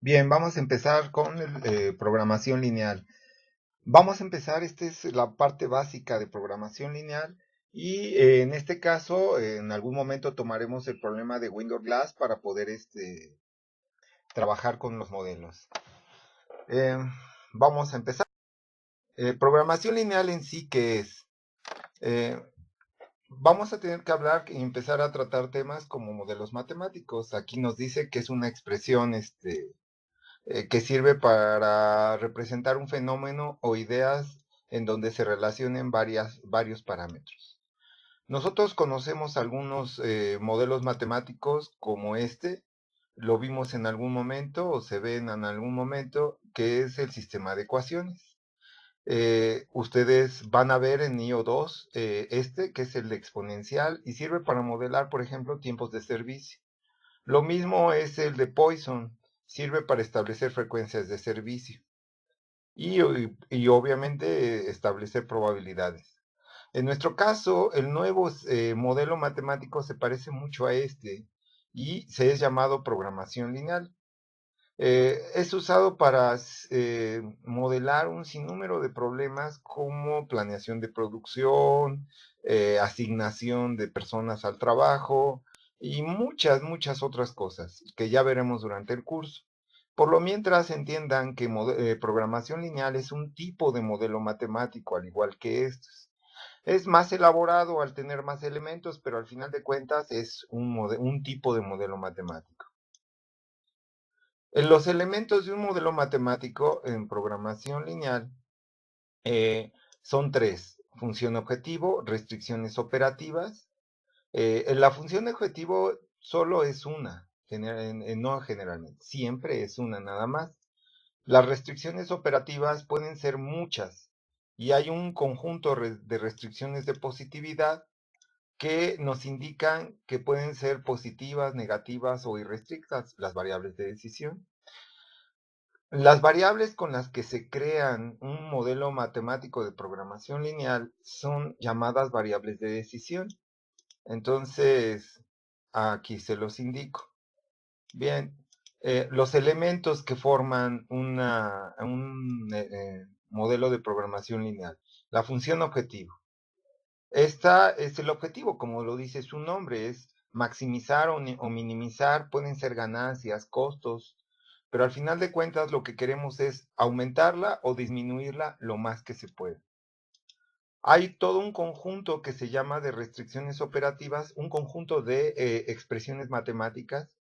Bien, vamos a empezar con programación lineal. Vamos a empezar, esta es la parte básica de programación lineal y en este caso, en algún momento tomaremos el problema de Windows Glass para poder trabajar con los modelos. Eh, Vamos a empezar. Programación lineal en sí, ¿qué es? Eh, Vamos a tener que hablar y empezar a tratar temas como modelos matemáticos. Aquí nos dice que es una expresión, que sirve para representar un fenómeno o ideas en donde se relacionen varios parámetros. Nosotros conocemos algunos modelos matemáticos como lo vimos en algún momento o se ven en algún momento, que es el sistema de ecuaciones. Ustedes van a ver en IO2 que es el exponencial y sirve para modelar, por ejemplo, tiempos de servicio. Lo mismo es el de Poisson, sirve para establecer frecuencias de servicio y obviamente establecer probabilidades. En nuestro caso, el nuevo modelo matemático se parece mucho a y se es llamado programación lineal. Es usado para modelar un sinnúmero de problemas como planeación de producción, asignación de personas al trabajo y muchas otras cosas que ya veremos durante el curso. Por lo mientras entiendan que programación lineal es un tipo de modelo matemático, al igual que estos. Es más elaborado al tener más elementos, pero al final de cuentas es un tipo de modelo matemático. Los elementos de un modelo matemático en programación lineal eh, son tres: función objetivo, restricciones operativas. La función objetivo solo es una, no generalmente, siempre es una nada más. Las restricciones operativas pueden ser muchas y hay un conjunto de restricciones de positividad que nos indican que pueden ser positivas, negativas o irrestrictas, las variables de decisión. Las variables con las que se crean un modelo matemático de programación lineal son llamadas variables de decisión. Entonces, aquí se los indico. Bien, los elementos que forman un modelo de programación lineal. La función objetivo. Esta es el objetivo, como lo dice su nombre, es maximizar o minimizar, pueden ser ganancias, costos, pero al final de cuentas lo que queremos es aumentarla o disminuirla lo más que se puede. Hay todo un conjunto que se llama de restricciones operativas, un conjunto de expresiones matemáticas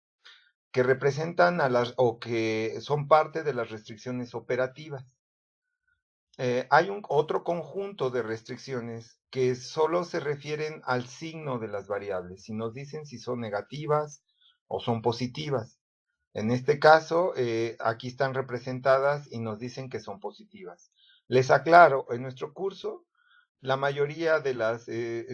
que representan o que son parte de las restricciones operativas. Hay otro conjunto de restricciones que solo se refieren al signo de las variables y nos dicen si son negativas o son positivas. En este caso, aquí están representadas y nos dicen que son positivas. Les aclaro, en nuestro curso, la mayoría de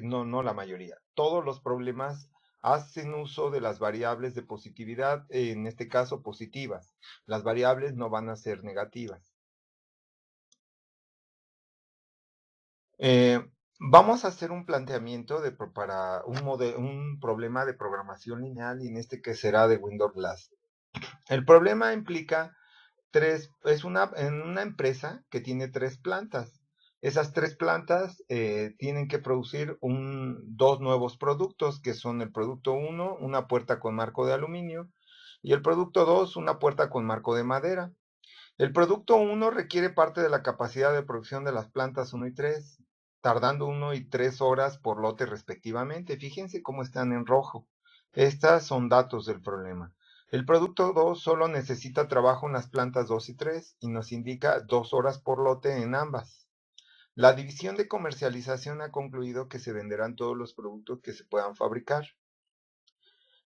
no la mayoría, todos los problemas hacen uso de las variables de positividad, en este caso positivas. Las variables no van a ser negativas. Eh, Vamos a hacer un planteamiento para un problema de programación lineal y en este que será de Windows Glass. El problema implica en una empresa que tiene tres plantas. Esas tres plantas tienen que producir dos nuevos productos, que son el producto 1, una puerta con marco de aluminio, y el producto 2, una puerta con marco de madera. El producto 1 requiere parte de la capacidad de producción de las plantas 1 y 3, tardando 1 y 3 horas por lote respectivamente. Fíjense cómo están en rojo. Estas son datos del problema. El producto 2 solo necesita trabajo en las plantas 2 y 3 y nos indica 2 horas por lote en ambas. La división de comercialización ha concluido que se venderán todos los productos que se puedan fabricar.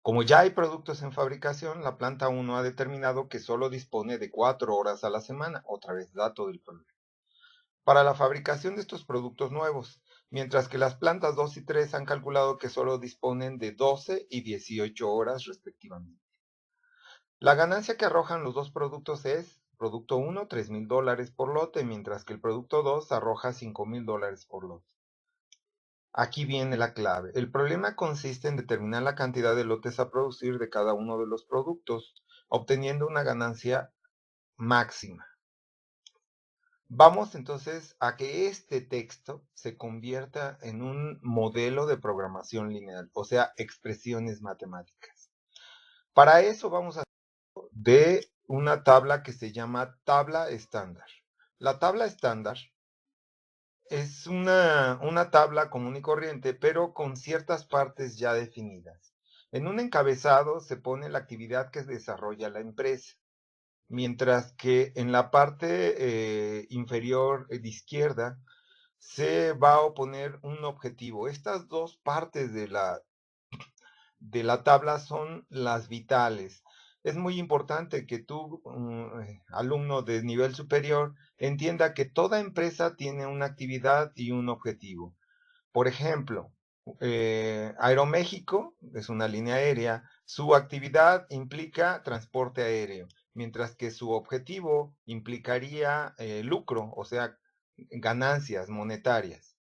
Como ya hay productos en fabricación, la planta 1 ha determinado que solo dispone de 4 horas a la semana, otra vez dato del problema, para la fabricación de estos productos nuevos, mientras que las plantas 2 y 3 han calculado que solo disponen de 12 y 18 horas respectivamente. La ganancia que arrojan los dos productos es: producto 1, $3,000 por lote, mientras que el producto 2 arroja $5,000 por lote. Aquí viene la clave. El problema consiste en determinar la cantidad de lotes a producir de cada uno de los productos, obteniendo una ganancia máxima. Vamos entonces a que este texto se convierta en un modelo de programación lineal, o sea, expresiones matemáticas. Para eso vamos a hacer de una tabla que se llama tabla estándar. La tabla estándar es una tabla común y corriente, pero con ciertas partes ya definidas. En un encabezado se pone la actividad que desarrolla la empresa, mientras que en la parte inferior de izquierda se va a poner un objetivo. Estas dos partes de la tabla son las vitales. Es muy importante que tú, alumno de nivel superior, entienda que toda empresa tiene una actividad y un objetivo. Por ejemplo, Aeroméxico es una línea aérea, su actividad implica transporte aéreo, mientras que su objetivo implicaría lucro, o sea, ganancias monetarias.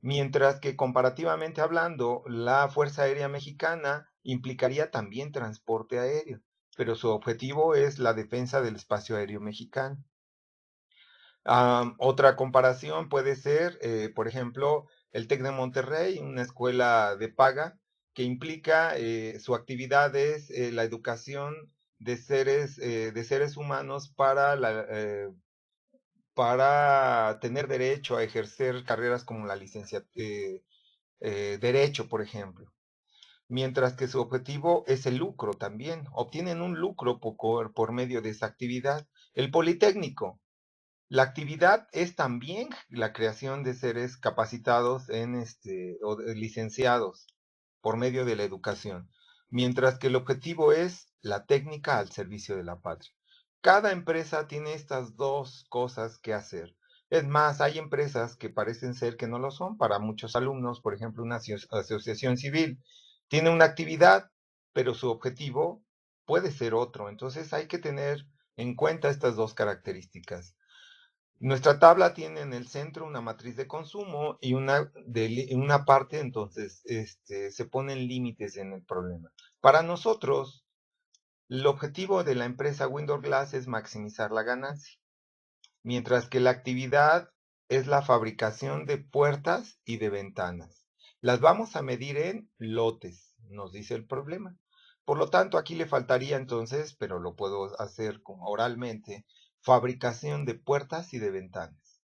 Mientras que comparativamente hablando, la Fuerza Aérea Mexicana implicaría también transporte aéreo, pero su objetivo es la defensa del espacio aéreo mexicano. Otra comparación puede ser, por ejemplo, el TEC de Monterrey, una escuela de paga que implica su actividad es la educación de seres humanos para tener derecho a ejercer carreras como la derecho, por ejemplo. Mientras que su objetivo es el lucro también. Obtienen un lucro por medio de esa actividad. El Politécnico. La actividad es también la creación de seres capacitados o licenciados por medio de la educación, mientras que el objetivo es la técnica al servicio de la patria. Cada empresa tiene estas dos cosas que hacer. Es más, hay empresas que parecen ser que no lo son para muchos alumnos, por ejemplo, una asociación civil tiene una actividad, pero su objetivo puede ser otro. Entonces hay que tener en cuenta estas dos características. Nuestra tabla tiene en el centro una matriz de consumo y una parte, entonces, se ponen límites en el problema. Para nosotros, el objetivo de la empresa Windows Glass es maximizar la ganancia, mientras que la actividad es la fabricación de puertas y de ventanas. Las vamos a medir en lotes, nos dice el problema. Por lo tanto, aquí le faltaría entonces, pero lo puedo hacer oralmente, fabricación de puertas y de ventanas.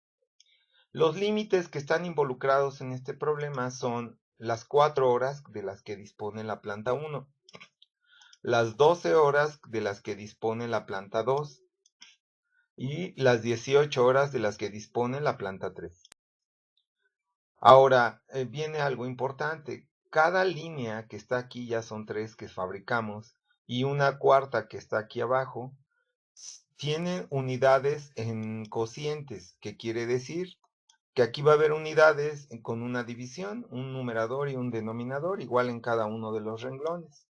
Los límites que están involucrados en este problema son las 4 horas de las que dispone la planta 1, las 12 horas de las que dispone la planta 2 y las 18 horas de las que dispone la planta 3. Ahora, viene algo importante. Cada línea que está aquí, ya son 3 que fabricamos, y una cuarta que está aquí abajo, tienen unidades en cocientes, que quiere decir que aquí va a haber unidades con una división, un numerador y un denominador, igual en cada uno de los renglones.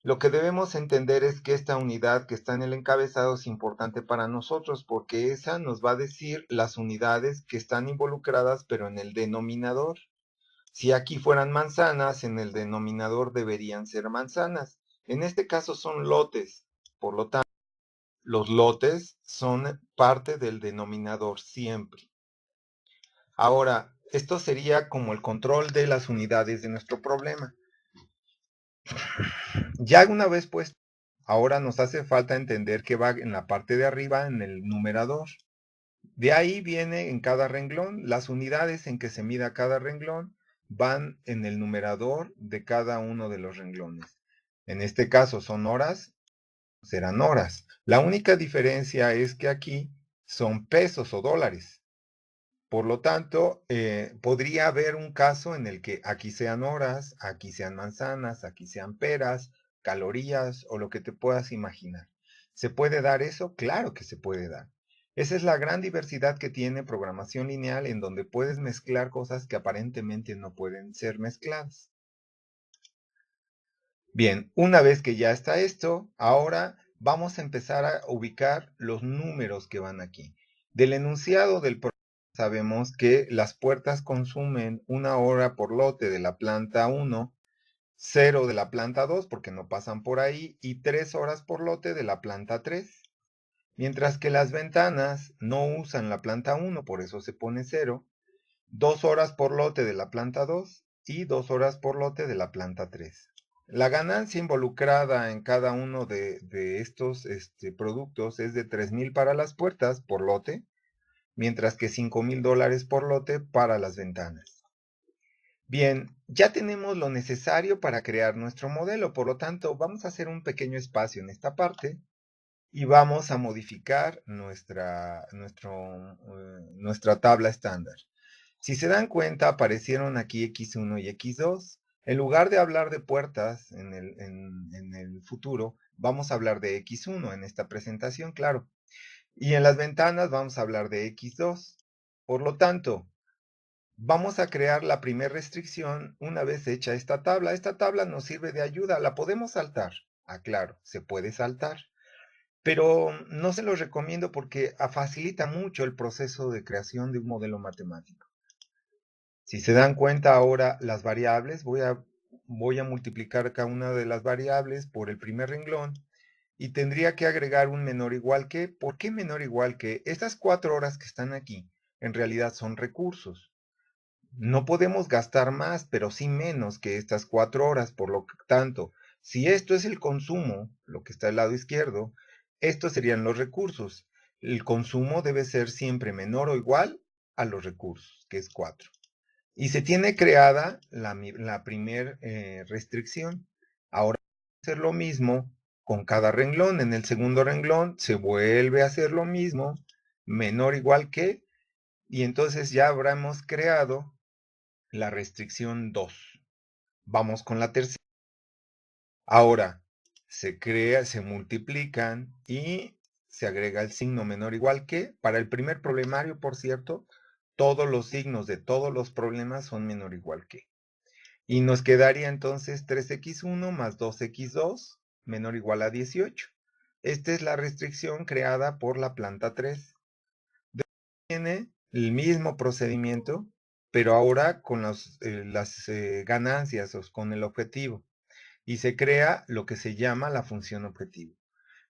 Lo que debemos entender es que esta unidad que está en el encabezado es importante para nosotros porque esa nos va a decir las unidades que están involucradas pero en el denominador. Si aquí fueran manzanas, en el denominador deberían ser manzanas. En este caso son lotes, por lo tanto, los lotes son parte del denominador siempre. Ahora, esto sería como el control de las unidades de nuestro problema. Ya una vez pues, ahora nos hace falta entender que va en la parte de arriba en el numerador. De ahí viene en cada renglón, las unidades en que se mida cada renglón van en el numerador de cada uno de los renglones. En este caso son horas, serán horas. La única diferencia es que aquí son pesos o dólares. Por lo tanto, podría haber un caso en el que aquí sean horas, aquí sean manzanas, aquí sean peras, calorías o lo que te puedas imaginar. ¿Se puede dar eso? Claro que se puede dar. Esa es la gran diversidad que tiene programación lineal en donde puedes mezclar cosas que aparentemente no pueden ser mezcladas. Bien, una vez que ya está esto, ahora vamos a empezar a ubicar los números que van aquí. Del enunciado del programa sabemos que las puertas consumen 1 hora por lote de la planta 1, 0 de la planta 2 porque no pasan por ahí y 3 horas por lote de la planta 3. Mientras que las ventanas no usan la planta 1, por eso se pone 0, 2 horas por lote de la planta 2 y 2 horas por lote de la planta 3. La ganancia involucrada en cada uno de estos productos es de 3,000 para las puertas por lote, mientras que $5,000 por lote para las ventanas. Bien, ya tenemos lo necesario para crear nuestro modelo, por lo tanto, vamos a hacer un pequeño espacio en esta parte y vamos a modificar nuestra tabla estándar. Si se dan cuenta, aparecieron aquí X1 y X2. En lugar de hablar de puertas en el futuro, vamos a hablar de X1 en esta presentación, claro. Y en las ventanas vamos a hablar de X2. Por lo tanto, vamos a crear la primera restricción una vez hecha esta tabla. Esta tabla nos sirve de ayuda. ¿La podemos saltar? Ah, claro, se puede saltar. Pero no se los recomiendo porque facilita mucho el proceso de creación de un modelo matemático. Si se dan cuenta ahora las variables, voy a multiplicar cada una de las variables por el primer renglón y tendría que agregar un menor igual que. ¿Por qué menor igual que? Estas 4 horas que están aquí en realidad son recursos. No podemos gastar más, pero sí menos que estas 4 horas. Por lo tanto, si esto es el consumo, lo que está al lado izquierdo, estos serían los recursos. El consumo debe ser siempre menor o igual a los recursos, que es 4. Y se tiene creada la primera restricción. Ahora vamos a hacer lo mismo con cada renglón. En el segundo renglón se vuelve a hacer lo mismo, menor o igual que, y entonces ya habremos creado la restricción 2. Vamos con la tercera. Ahora se multiplican y se agrega el signo menor o igual que. Para el primer problemario, por cierto, todos los signos de todos los problemas son menor o igual que. Y nos quedaría entonces 3x1 más 2x2 menor o igual a 18. Esta es la restricción creada por la planta 3. Tiene el mismo procedimiento, pero ahora con las ganancias o con el objetivo. Y se crea lo que se llama la función objetivo.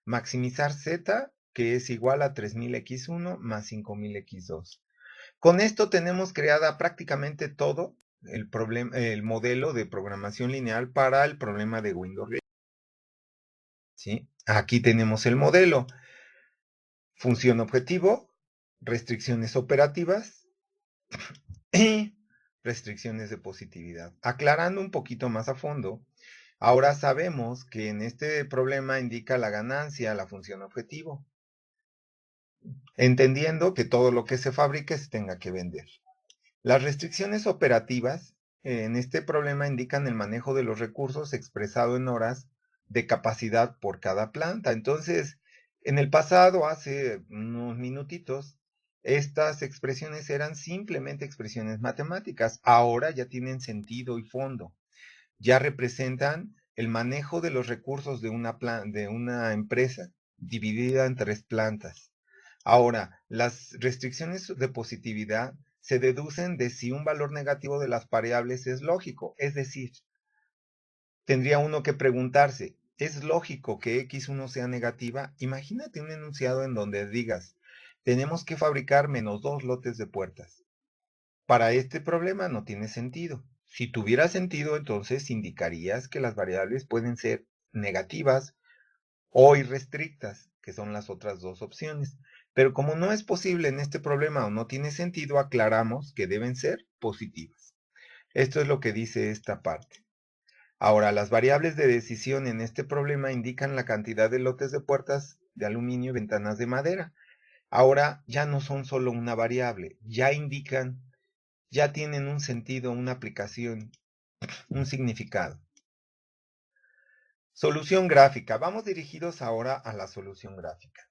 Maximizar z, que es igual a 3000x1 más 5000x2. Con esto tenemos creada prácticamente todo el modelo de programación lineal para el problema de Windows. ¿Sí? Aquí tenemos el modelo. Función objetivo, restricciones operativas y restricciones de positividad. Aclarando un poquito más a fondo, ahora sabemos que en este problema indica la ganancia la función objetivo, entendiendo que todo lo que se fabrique se tenga que vender. Las restricciones operativas en este problema indican el manejo de los recursos expresado en horas de capacidad por cada planta. Entonces, en el pasado, hace unos minutitos, estas expresiones eran simplemente expresiones matemáticas. Ahora ya tienen sentido y fondo. Ya representan el manejo de los recursos de una empresa dividida en 3 plantas. Ahora, las restricciones de positividad se deducen de si un valor negativo de las variables es lógico. Es decir, tendría uno que preguntarse, ¿es lógico que X1 sea negativa? Imagínate un enunciado en donde digas, tenemos que fabricar menos 2 lotes de puertas. Para este problema no tiene sentido. Si tuviera sentido, entonces indicarías que las variables pueden ser negativas o irrestrictas, que son las otras dos opciones. Pero como no es posible en este problema o no tiene sentido, aclaramos que deben ser positivas. Esto es lo que dice esta parte. Ahora, las variables de decisión en este problema indican la cantidad de lotes de puertas de aluminio y ventanas de madera. Ahora ya no son solo una variable, ya indican, ya tienen un sentido, una aplicación, un significado. Solución gráfica. Vamos dirigidos ahora a la solución gráfica.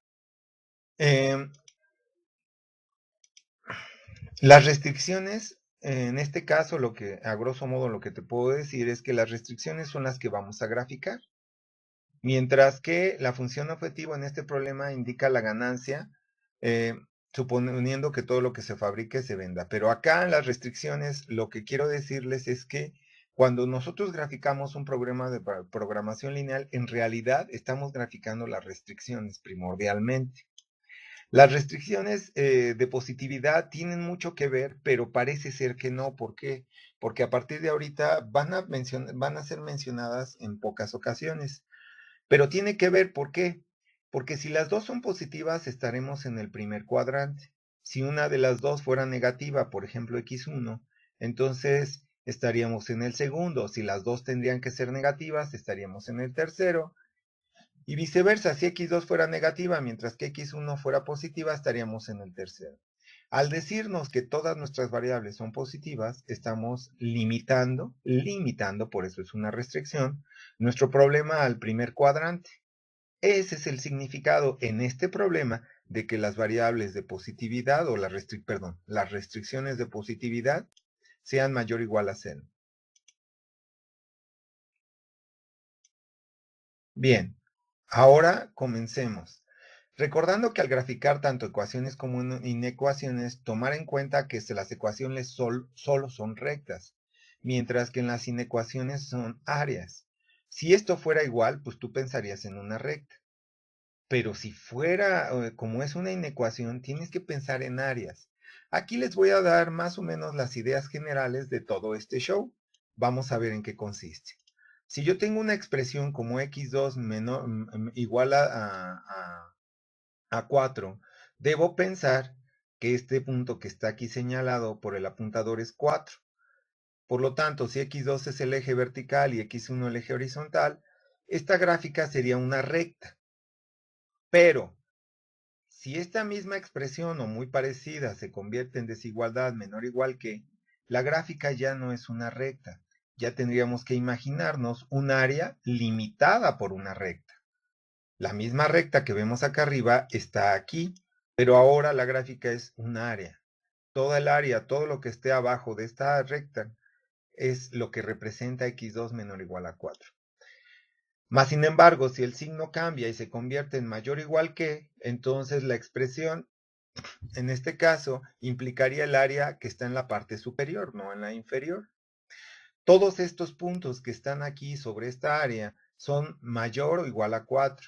Las restricciones, en este caso, a grosso modo lo que te puedo decir es que las restricciones son las que vamos a graficar, mientras que la función objetivo en este problema indica la ganancia suponiendo que todo lo que se fabrique se venda. Pero acá en las restricciones, lo que quiero decirles es que cuando nosotros graficamos un programa de programación lineal, en realidad estamos graficando las restricciones primordialmente. Las restricciones de positividad tienen mucho que ver, pero parece ser que no. ¿Por qué? Porque a partir de ahorita van a ser mencionadas en pocas ocasiones. Pero tiene que ver, ¿por qué? Porque si las dos son positivas, estaremos en el primer cuadrante. Si una de las dos fuera negativa, por ejemplo x1, entonces estaríamos en el segundo. Si las dos tendrían que ser negativas, estaríamos en el tercero. Y viceversa, si x2 fuera negativa, mientras que x1 fuera positiva, estaríamos en el tercero. Al decirnos que todas nuestras variables son positivas, estamos limitando, por eso es una restricción, nuestro problema al primer cuadrante. Ese es el significado en este problema de que las variables de positividad o las restricciones de positividad sean mayor o igual a 0. Bien, ahora comencemos. Recordando que al graficar tanto ecuaciones como inecuaciones, tomar en cuenta que las ecuaciones solo son rectas, mientras que en las inecuaciones son áreas. Si esto fuera igual, pues tú pensarías en una recta. Pero si fuera, como es una inecuación, tienes que pensar en áreas. Aquí les voy a dar más o menos las ideas generales de todo este show. Vamos a ver en qué consiste. Si yo tengo una expresión como x2 igual a 4, debo pensar que este punto que está aquí señalado por el apuntador es 4. Por lo tanto, si x2 es el eje vertical y x1 el eje horizontal, esta gráfica sería una recta. Pero si esta misma expresión o muy parecida se convierte en desigualdad menor o igual que, la gráfica ya no es una recta. Ya tendríamos que imaginarnos un área limitada por una recta. La misma recta que vemos acá arriba está aquí, pero ahora la gráfica es un área. Toda el área, todo lo que esté abajo de esta recta es lo que representa x2 menor o igual a 4. Más sin embargo, si el signo cambia y se convierte en mayor o igual que, entonces la expresión en este caso implicaría el área que está en la parte superior, no en la inferior. Todos estos puntos que están aquí sobre esta área son mayor o igual a 4.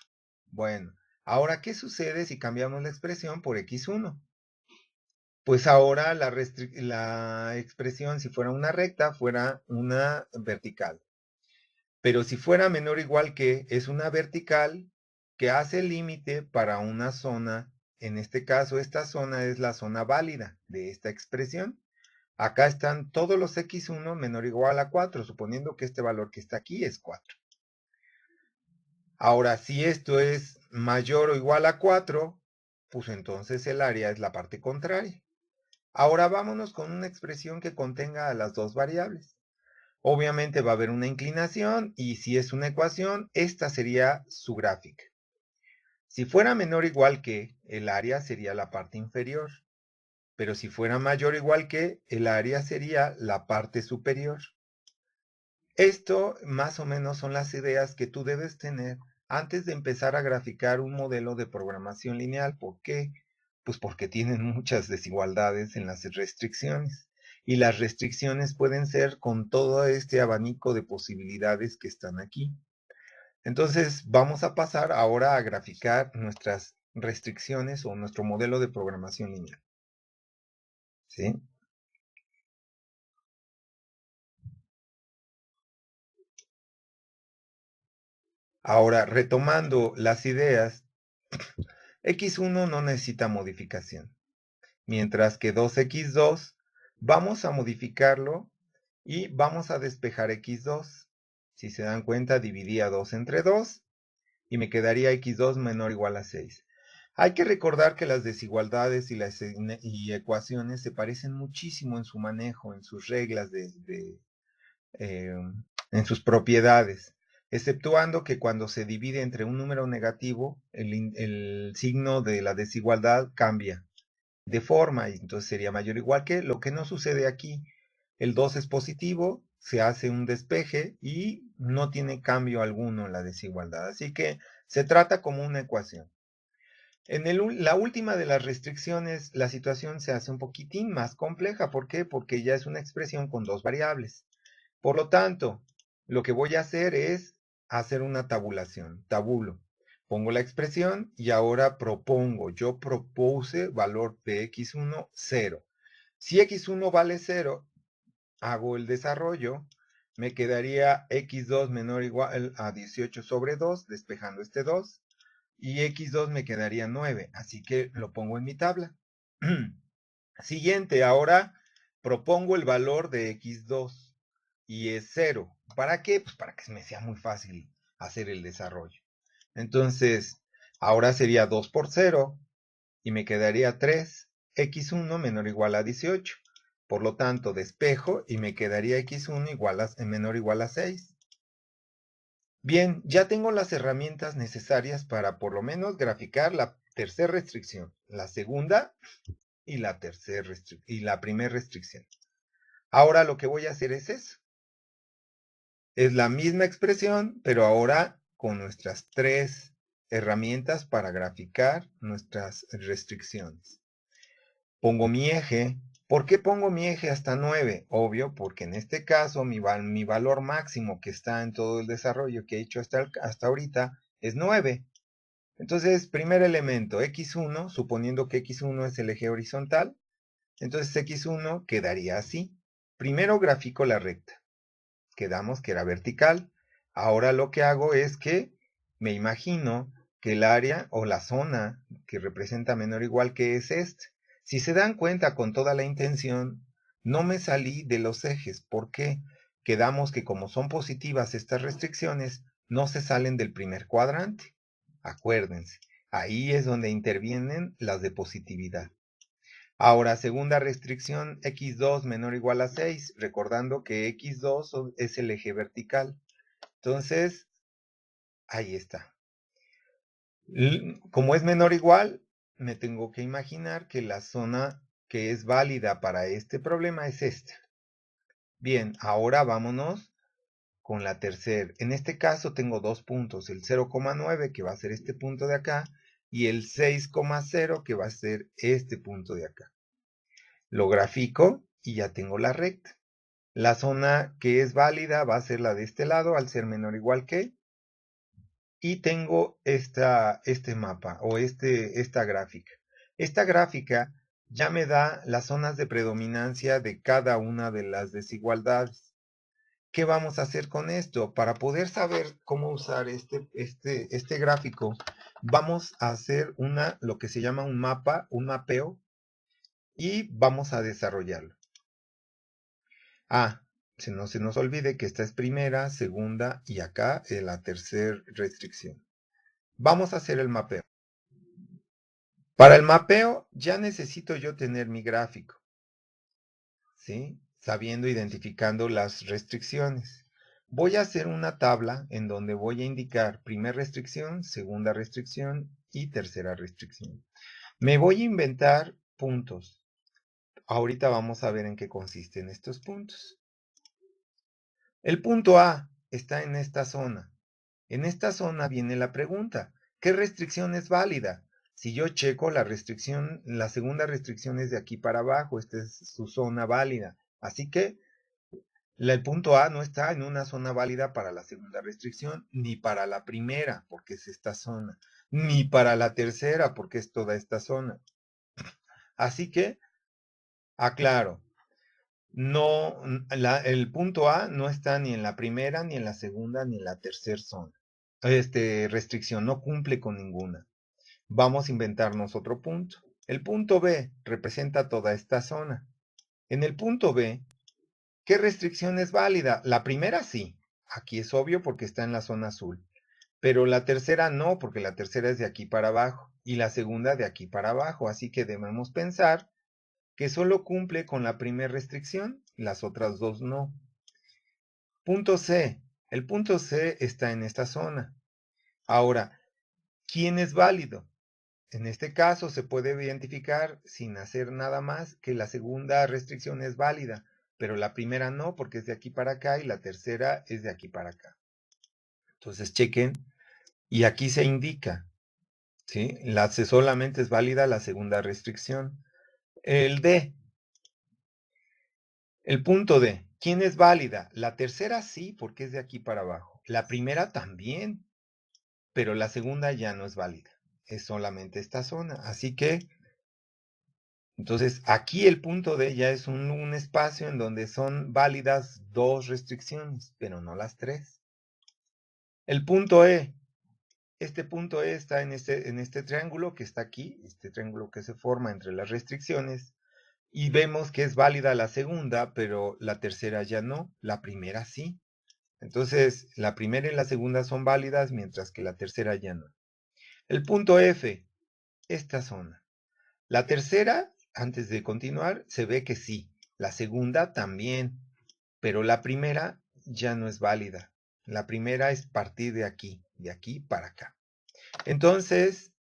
Bueno, ahora, ¿qué sucede si cambiamos la expresión por x1? Pues ahora la expresión, si fuera una recta, fuera una vertical. Pero si fuera menor o igual que, es una vertical que hace límite para una zona. En este caso, esta zona es la zona válida de esta expresión. Acá están todos los x1 menor o igual a 4, suponiendo que este valor que está aquí es 4. Ahora, si esto es mayor o igual a 4, pues entonces el área es la parte contraria. Ahora vámonos con una expresión que contenga a las dos variables. Obviamente va a haber una inclinación y si es una ecuación, esta sería su gráfica. Si fuera menor o igual que, el área sería la parte inferior. Pero si fuera mayor o igual que, el área sería la parte superior. Esto más o menos son las ideas que tú debes tener antes de empezar a graficar un modelo de programación lineal. ¿Por qué? Pues porque tienen muchas desigualdades en las restricciones. Y las restricciones pueden ser con todo este abanico de posibilidades que están aquí. Entonces, vamos a pasar ahora a graficar nuestras restricciones o nuestro modelo de programación lineal. ¿Sí? Ahora, retomando las ideas, x1 no necesita modificación, mientras que 2x2 vamos a modificarlo y vamos a despejar x2. Si se dan cuenta, dividí a 2 entre 2 y me quedaría x2 menor o igual a 6. Hay que recordar que las desigualdades y ecuaciones se parecen muchísimo en su manejo, en sus reglas, en sus propiedades, exceptuando que cuando se divide entre un número negativo, el signo de la desigualdad cambia de forma, y entonces sería mayor o igual que. Lo que no sucede aquí, el 2 es positivo, se hace un despeje y no tiene cambio alguno en la desigualdad. Así que se trata como una ecuación. En la última de las restricciones, la situación se hace un poquitín más compleja. ¿Por qué? Porque ya es una expresión con dos variables. Por lo tanto, lo que voy a hacer es hacer una tabulación. Tabulo. Pongo la expresión y ahora propongo. Yo propuse valor de x1, 0. Si x1 vale 0, hago el desarrollo. Me quedaría x2 menor o igual a 18 sobre 2, despejando este 2. Y x2 me quedaría 9. Así que lo pongo en mi tabla. Siguiente, ahora propongo el valor de x2 y es 0. ¿Para qué? Pues para que me sea muy fácil hacer el desarrollo. Entonces, ahora sería 2 por 0 y me quedaría 3, x1 menor o igual a 18. Por lo tanto, despejo y me quedaría x1 menor o igual a 6. Bien, ya tengo las herramientas necesarias para por lo menos graficar la tercera restricción, la segunda y la primera restricción. Ahora lo que voy a hacer es eso. Es la misma expresión, pero ahora con nuestras tres herramientas para graficar nuestras restricciones. Pongo mi eje. ¿Por qué pongo mi eje hasta 9? Obvio, porque en este caso mi valor máximo que está en todo el desarrollo que he hecho hasta ahorita es 9. Entonces, primer elemento, x1, suponiendo que x1 es el eje horizontal, entonces x1 quedaría así. Primero grafico la recta. Quedamos que era vertical. Ahora lo que hago es que me imagino que el área o la zona que representa menor o igual que es este. Si se dan cuenta con toda la intención, no me salí de los ejes. ¿Por qué? Quedamos que como son positivas estas restricciones, no se salen del primer cuadrante. Acuérdense, ahí es donde intervienen las de positividad. Ahora, segunda restricción, x2 menor o igual a 6, recordando que x2 es el eje vertical. Entonces, ahí está. Como es menor o igual, me tengo que imaginar que la zona que es válida para este problema es esta. Bien, ahora vámonos con la tercera. En este caso tengo dos puntos, el 0,9 que va a ser este punto de acá y el 6,0 que va a ser este punto de acá. Lo grafico y ya tengo la recta. La zona que es válida va a ser la de este lado al ser menor o igual que. Y tengo este mapa o esta gráfica. Esta gráfica ya me da las zonas de predominancia de cada una de las desigualdades. ¿Qué vamos a hacer con esto? Para poder saber cómo usar este gráfico, vamos a hacer lo que se llama un mapa, un mapeo, y vamos a desarrollarlo. Ah, no se nos olvide que esta es primera, segunda y acá la tercera restricción. Vamos a hacer el mapeo. Para el mapeo ya necesito yo tener mi gráfico, ¿sí? Sabiendo, identificando las restricciones. Voy a hacer una tabla en donde voy a indicar primera restricción, segunda restricción y tercera restricción. Me voy a inventar puntos. Ahorita vamos a ver en qué consisten estos puntos. El punto A está en esta zona. En esta zona viene la pregunta, ¿qué restricción es válida? Si yo checo la restricción, la segunda restricción es de aquí para abajo, esta es su zona válida. Así que el punto A no está en una zona válida para la segunda restricción, ni para la primera, porque es esta zona, ni para la tercera, porque es toda esta zona. Así que, aclaro, no, el punto A no está ni en la primera, ni en la segunda, ni en la tercera zona. Restricción, no cumple con ninguna. Vamos a inventarnos otro punto. El punto B representa toda esta zona. En el punto B, ¿qué restricción es válida? La primera sí. Aquí es obvio porque está en la zona azul. Pero la tercera no, porque la tercera es de aquí para abajo. Y la segunda de aquí para abajo. Así que debemos pensar que solo cumple con la primera restricción, las otras dos no. Punto C. El punto C está en esta zona. Ahora, ¿quién es válido? En este caso se puede identificar sin hacer nada más que la segunda restricción es válida, pero la primera no porque es de aquí para acá y la tercera es de aquí para acá. Entonces chequen y aquí se indica ¿sí? Solamente es válida la segunda restricción. El D, el punto D, ¿quién es válida? La tercera sí, porque es de aquí para abajo. La primera también, pero la segunda ya no es válida. Es solamente esta zona. Así que, entonces, aquí el punto D ya es un espacio en donde son válidas dos restricciones, pero no las tres. El punto E, este punto E está en este triángulo que está aquí, este triángulo que se forma entre las restricciones, y vemos que es válida la segunda, pero la tercera ya no, la primera sí. Entonces, la primera y la segunda son válidas, mientras que la tercera ya no. El punto F, esta zona. La tercera, antes de continuar, se ve que sí. La segunda también, pero la primera ya no es válida. La primera es partir de aquí para acá. Entonces,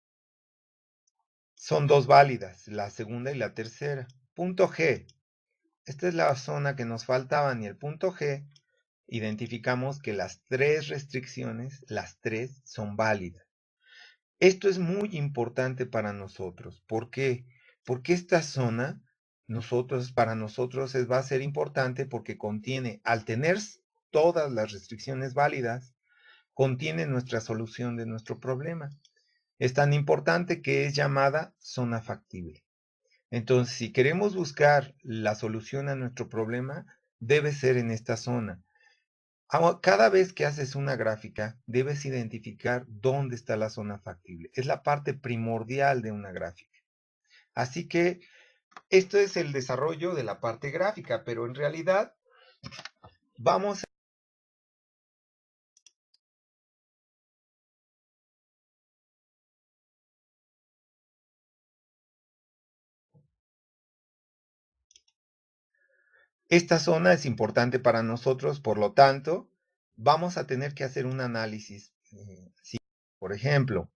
son dos válidas, la segunda y la tercera. Punto G. Esta es la zona que nos faltaba. Y el punto G, identificamos que las tres restricciones, las tres son válidas. Esto es muy importante para nosotros. ¿Por qué? Porque esta zona, para nosotros va a ser importante porque contiene, al tener todas las restricciones válidas, contiene nuestra solución de nuestro problema. Es tan importante que es llamada zona factible. Entonces, si queremos buscar la solución a nuestro problema, debe ser en esta zona. Cada vez que haces una gráfica, debes identificar dónde está la zona factible. Es la parte primordial de una gráfica. Así que esto es el desarrollo de la parte gráfica, pero en realidad vamos a... Esta zona es importante para nosotros, por lo tanto, vamos a tener que hacer un análisis. Por ejemplo,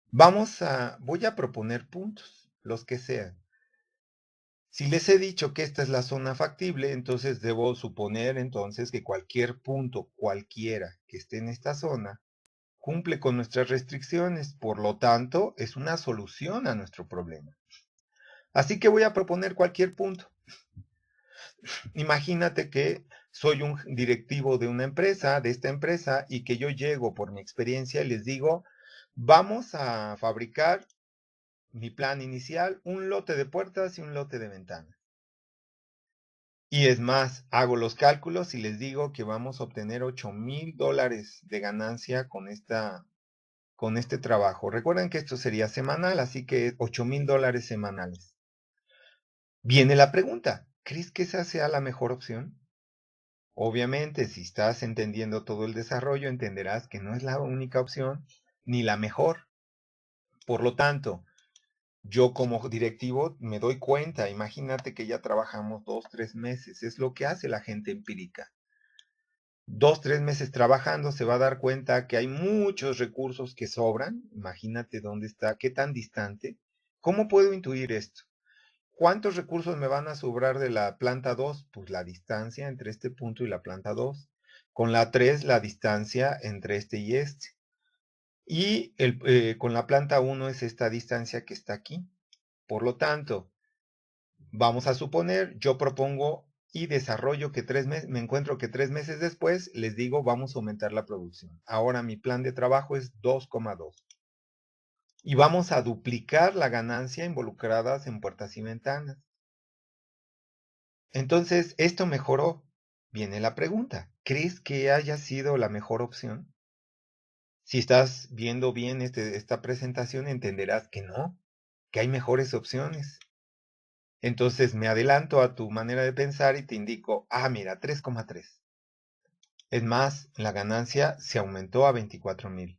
voy a proponer puntos, los que sean. Si les he dicho que esta es la zona factible, entonces debo suponer entonces que cualquier punto, cualquiera que esté en esta zona, cumple con nuestras restricciones, por lo tanto, es una solución a nuestro problema. Así que voy a proponer cualquier punto. Imagínate que soy un directivo de una empresa, de esta empresa, y que yo llego por mi experiencia y les digo, vamos a fabricar mi plan inicial, un lote de puertas y un lote de ventanas. Y es más, hago los cálculos y les digo que vamos a obtener $8,000 de ganancia con este trabajo. Recuerden que esto sería semanal, así que $8,000 semanales. Viene la pregunta, ¿crees que esa sea la mejor opción? Obviamente, si estás entendiendo todo el desarrollo, entenderás que no es la única opción ni la mejor. Por lo tanto, yo como directivo me doy cuenta, imagínate que ya trabajamos 2, 3 meses, es lo que hace la gente empírica. 2, 3 meses trabajando, se va a dar cuenta que hay muchos recursos que sobran. Imagínate dónde está, qué tan distante. ¿Cómo puedo intuir esto? ¿Cuántos recursos me van a sobrar de la planta 2? Pues la distancia entre este punto y la planta 2. Con la 3, la distancia entre este y este. Y con la planta 1 es esta distancia que está aquí. Por lo tanto, vamos a suponer, yo propongo y desarrollo que me encuentro que 3 meses después les digo vamos a aumentar la producción. Ahora mi plan de trabajo es 2,2. Y vamos a duplicar la ganancia involucradas en puertas y ventanas. Entonces, esto mejoró. Viene la pregunta, ¿crees que haya sido la mejor opción? Si estás viendo bien esta presentación, entenderás que no, que hay mejores opciones. Entonces me adelanto a tu manera de pensar y te indico, mira, 3,3. Es más, la ganancia se aumentó a 24,000.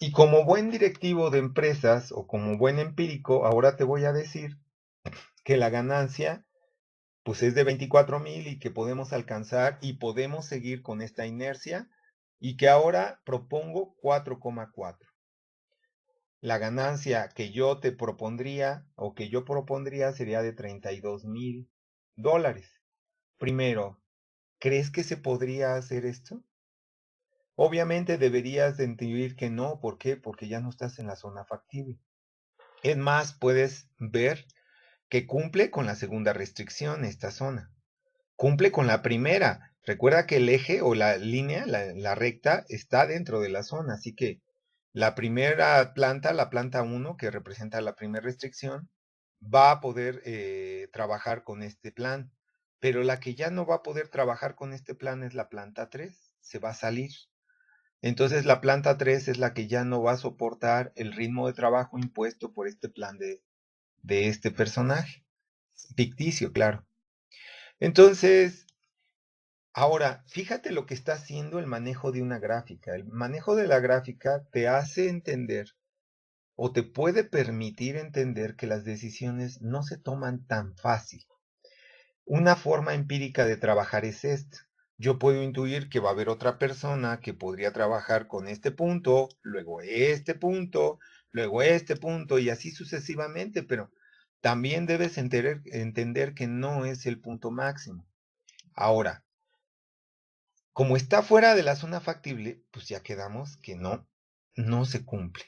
Y como buen directivo de empresas o como buen empírico, ahora te voy a decir que la ganancia pues es de 24,000 y que podemos alcanzar y podemos seguir con esta inercia y que ahora propongo 4,4. La ganancia que yo te propondría o que yo propondría sería de $32,000. Primero, ¿crees que se podría hacer esto? Obviamente deberías de intuir que no. ¿Por qué? Porque ya no estás en la zona factible. Es más, puedes ver que cumple con la segunda restricción esta zona. Cumple con la primera. Recuerda que el eje o la línea, la recta, está dentro de la zona. Así que la primera planta, la planta 1, que representa la primera restricción, va a poder trabajar con este plan. Pero la que ya no va a poder trabajar con este plan es la planta 3. Se va a salir. Entonces la planta 3 es la que ya no va a soportar el ritmo de trabajo impuesto por este plan de este personaje. Ficticio, claro. Entonces, ahora, fíjate lo que está haciendo el manejo de una gráfica. El manejo de la gráfica te hace entender o te puede permitir entender que las decisiones no se toman tan fácil. Una forma empírica de trabajar es esta. Yo puedo intuir que va a haber otra persona que podría trabajar con este punto, luego este punto, luego este punto y así sucesivamente, pero también debes entender que no es el punto máximo. Ahora, como está fuera de la zona factible, pues ya quedamos que no se cumple.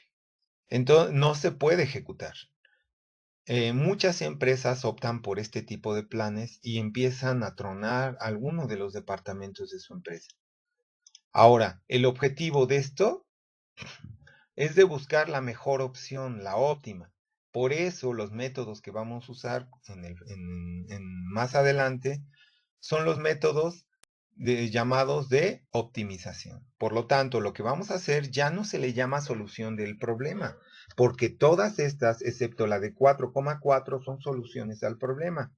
Entonces, no se puede ejecutar. Muchas empresas optan por este tipo de planes y empiezan a tronar algunos de los departamentos de su empresa. Ahora, el objetivo de esto es de buscar la mejor opción, la óptima. Por eso los métodos que vamos a usar más adelante son los métodos llamados de optimización. Por lo tanto, lo que vamos a hacer ya no se le llama solución del problema, porque todas estas, excepto la de 4,4, son soluciones al problema.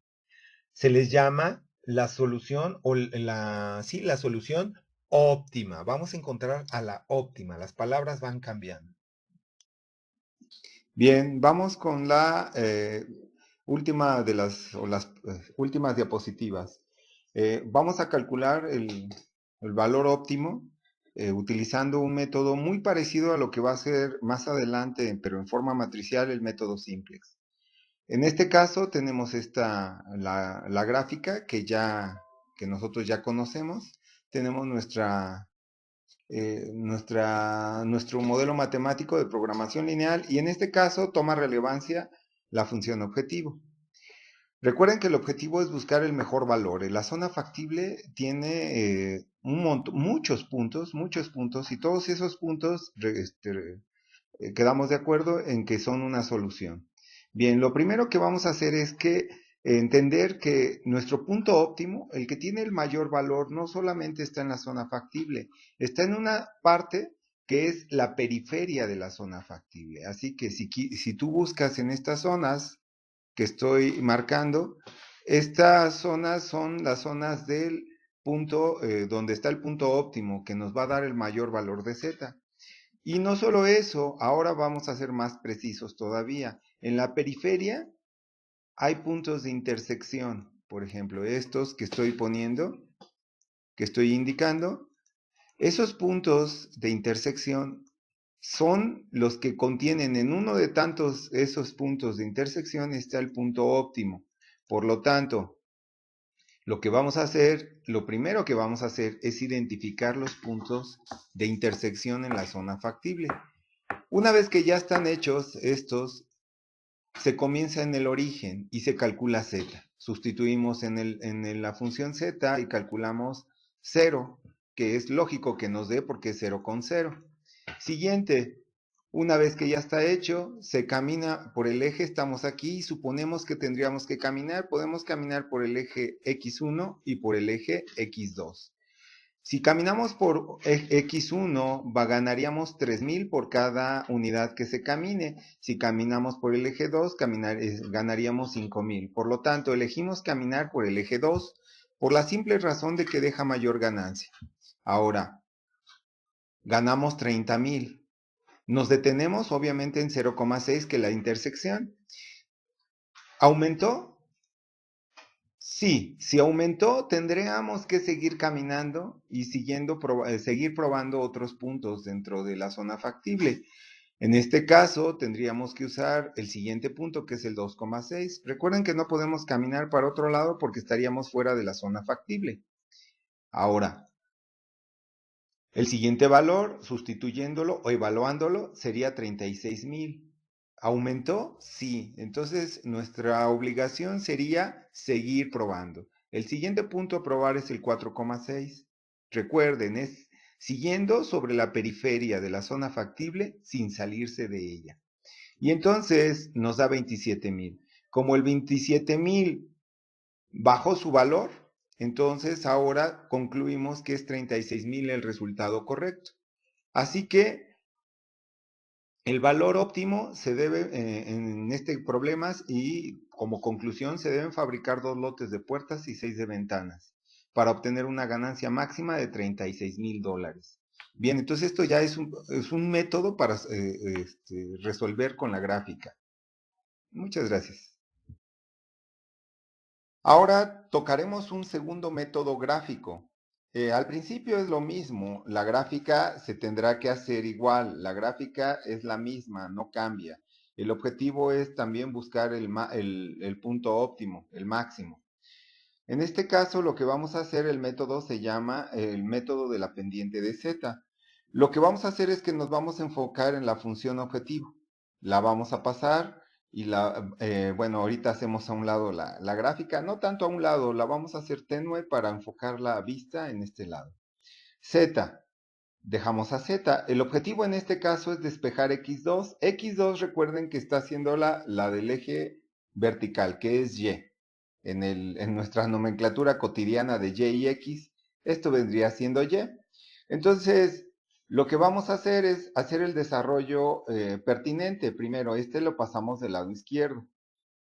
Se les llama la solución o la solución óptima. Vamos a encontrar a la óptima. Las palabras van cambiando. Bien, vamos con la última de las últimas diapositivas. Vamos a calcular el valor óptimo utilizando un método muy parecido a lo que va a ser más adelante, pero en forma matricial, el método simplex. En este caso tenemos la gráfica que nosotros ya conocemos. Tenemos nuestro modelo matemático de programación lineal y en este caso toma relevancia la función objetivo. Recuerden que el objetivo es buscar el mejor valor. La zona factible tiene muchos puntos y todos esos puntos quedamos de acuerdo en que son una solución. Bien, lo primero que vamos a hacer es que entender que nuestro punto óptimo, el que tiene el mayor valor, no solamente está en la zona factible, está en una parte que es la periferia de la zona factible. Así que si tú buscas en estas zonas que estoy marcando, estas zonas son las zonas del punto donde está el punto óptimo que nos va a dar el mayor valor de z. Y no solo eso, ahora vamos a ser más precisos todavía. En la periferia hay puntos de intersección, por ejemplo, estos que estoy poniendo, que estoy indicando. Esos puntos de intersección son los que contienen en uno de tantos esos puntos de intersección está el punto óptimo. Por lo tanto, lo primero que vamos a hacer es identificar los puntos de intersección en la zona factible. Una vez que ya están hechos estos, se comienza en el origen y se calcula z. Sustituimos en la función z y calculamos 0, que es lógico que nos dé porque es 0,0. Siguiente, una vez que ya está hecho, se camina por el eje, estamos aquí, suponemos que tendríamos que caminar, podemos caminar por el eje x1 y por el eje x2. Si caminamos por x1, ganaríamos 3000 por cada unidad que se camine. Si caminamos por el eje 2, ganaríamos 5000. Por lo tanto, elegimos caminar por el eje 2 por la simple razón de que deja mayor ganancia. Ahora, ganamos 30,000. Nos detenemos obviamente en 0,6, que es la intersección. ¿Aumentó? Sí, si aumentó, tendríamos que seguir caminando y seguir probando otros puntos dentro de la zona factible. En este caso, tendríamos que usar el siguiente punto, que es el 2,6. Recuerden que no podemos caminar para otro lado porque estaríamos fuera de la zona factible. Ahora, El siguiente valor, sustituyéndolo o evaluándolo, sería 36,000. ¿Aumentó? Sí. Entonces, nuestra obligación sería seguir probando. El siguiente punto a probar es el 4,6. Recuerden, es siguiendo sobre la periferia de la zona factible sin salirse de ella. Y entonces nos da 27,000. Como el 27,000 bajó su valor, entonces ahora concluimos que es 36,000 el resultado correcto. Así que el valor óptimo se debe, en este problemas, y como conclusión, se deben fabricar 2 lotes de puertas y 6 de ventanas para obtener una ganancia máxima de $36,000. Bien, entonces esto ya es un método para resolver con la gráfica. Muchas gracias. Ahora tocaremos un segundo método gráfico. Al principio es lo mismo, la gráfica se tendrá que hacer igual, la gráfica es la misma, no cambia. El objetivo es también buscar el punto óptimo, el máximo. En este caso lo que vamos a hacer, el método se llama el método de la pendiente de z. Lo que vamos a hacer es que nos vamos a enfocar en la función objetivo. La vamos a pasar y bueno, ahorita hacemos a un lado la gráfica, no tanto a un lado, la vamos a hacer tenue para enfocar la vista en este lado. Z, dejamos a Z. El objetivo en este caso es despejar X2. X2 recuerden que está haciendo la del eje vertical, que es Y. En nuestra nomenclatura cotidiana de Y y X, esto vendría siendo Y. Entonces, lo que vamos a hacer es hacer el desarrollo pertinente. Primero, lo pasamos del lado izquierdo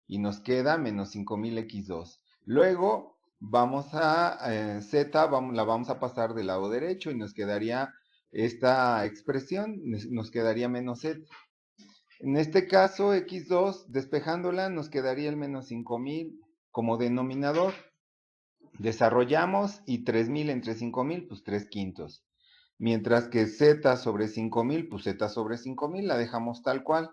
y nos queda menos 5,000 X2. Luego, vamos a Z, la vamos a pasar del lado derecho y nos quedaría esta expresión, nos quedaría menos Z. En este caso, X2, despejándola, nos quedaría el menos 5,000 como denominador. Desarrollamos y 3,000 entre 5,000, pues 3 quintos. Mientras que Z sobre 5,000, pues Z sobre 5,000 la dejamos tal cual.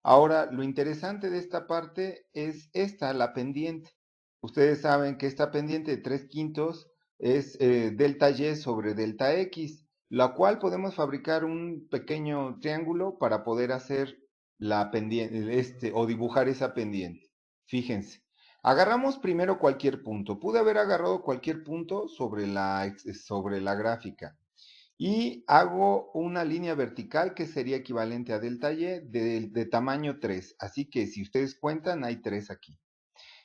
Ahora, lo interesante de esta parte es esta, la pendiente. Ustedes saben que esta pendiente de 3 quintos es delta Y sobre delta X, la cual podemos fabricar un pequeño triángulo para poder hacer la pendiente, o dibujar esa pendiente. Fíjense. Agarramos primero cualquier punto. Pude haber agarrado cualquier punto sobre la gráfica. Y hago una línea vertical que sería equivalente a delta Y de tamaño 3. Así que si ustedes cuentan, hay 3 aquí.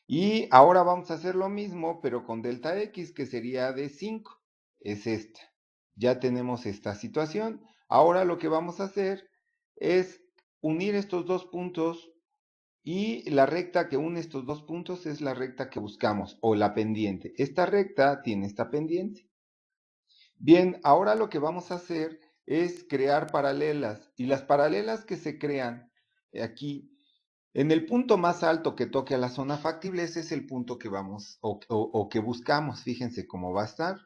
Y ahora vamos a hacer lo mismo, pero con delta X, que sería de 5. Es esta. Ya tenemos esta situación. Ahora lo que vamos a hacer es unir estos dos puntos, y la recta que une estos dos puntos es la recta que buscamos, o la pendiente. Esta recta tiene esta pendiente. Bien, ahora lo que vamos a hacer es crear paralelas, y las paralelas que se crean aquí, en el punto más alto que toque a la zona factible, ese es el punto que vamos o que buscamos. Fíjense cómo va a estar.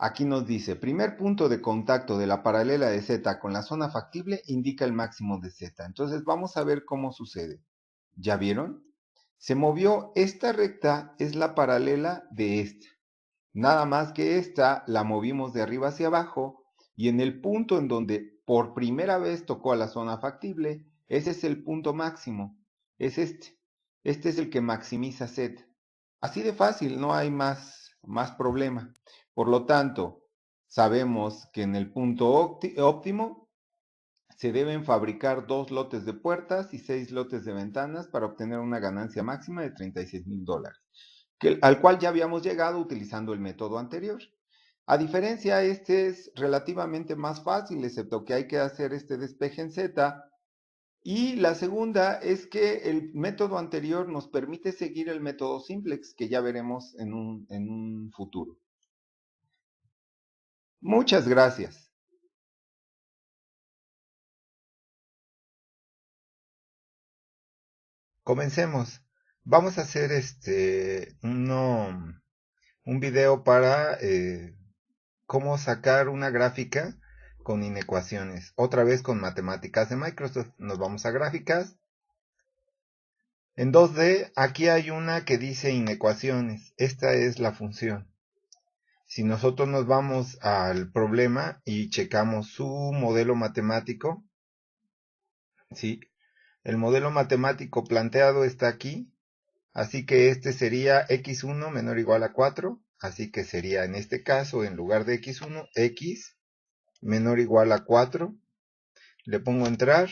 Aquí nos dice, primer punto de contacto de la paralela de Z con la zona factible indica el máximo de Z. Entonces vamos a ver cómo sucede. ¿Ya vieron? Se movió, esta recta es la paralela de esta. Nada más que esta la movimos de arriba hacia abajo, y en el punto en donde por primera vez tocó a la zona factible, ese es el punto máximo. Es este. Este es el que maximiza Z. Así de fácil, no hay más problema. Por lo tanto, sabemos que en el punto óptimo se deben fabricar 2 lotes de puertas y 6 lotes de ventanas para obtener una ganancia máxima de $36,000, al cual ya habíamos llegado utilizando el método anterior. A diferencia, este es relativamente más fácil, excepto que hay que hacer este despeje en Z. Y la segunda es que el método anterior nos permite seguir el método simplex, que ya veremos en un futuro. Muchas gracias. Comencemos. Vamos a hacer un video para cómo sacar una gráfica con inecuaciones. Otra vez con matemáticas de Microsoft. Nos vamos a gráficas. En 2D, aquí hay una que dice inecuaciones. Esta es la función. Si nosotros nos vamos al problema y checamos su modelo matemático, ¿sí? El modelo matemático planteado está aquí, así que este sería x1 menor o igual a 4, así que sería en este caso, en lugar de x1, x menor o igual a 4, le pongo entrar,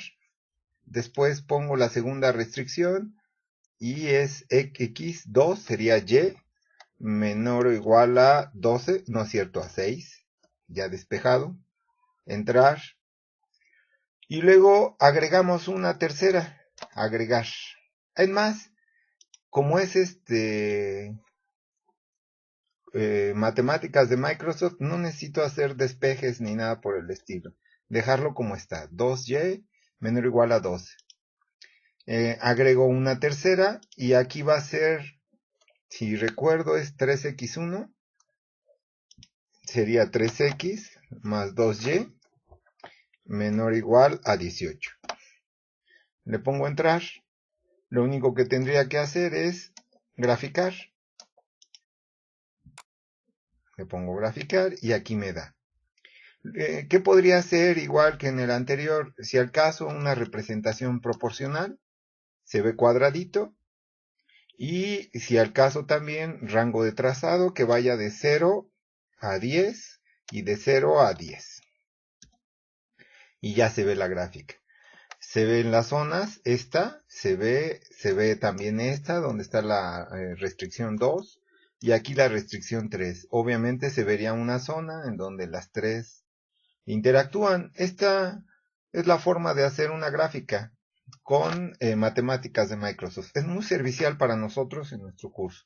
después pongo la segunda restricción, y es x2, sería y menor o igual a 12, no es cierto, a 6, ya despejado, entrar, y luego agregamos una tercera, agregar. Es más, como es matemáticas de Microsoft, no necesito hacer despejes ni nada por el estilo. Dejarlo como está, 2y menor o igual a 12. Agrego una tercera y aquí va a ser, si recuerdo, es 3x1, sería 3x más 2y menor o igual a 18. Le pongo entrar. Lo único que tendría que hacer es graficar. Le pongo graficar y aquí me da. ¿Qué podría ser igual que en el anterior? Si al caso una representación proporcional, se ve cuadradito. Y si al caso también rango de trazado que vaya de 0 a 10 y de 0 a 10. Y ya se ve la gráfica. Se ven las zonas, esta, se ve también esta, donde está la restricción 2, y aquí la restricción 3. Obviamente se vería una zona en donde las tres interactúan. Esta es la forma de hacer una gráfica con matemáticas de Microsoft. Es muy servicial para nosotros en nuestro curso.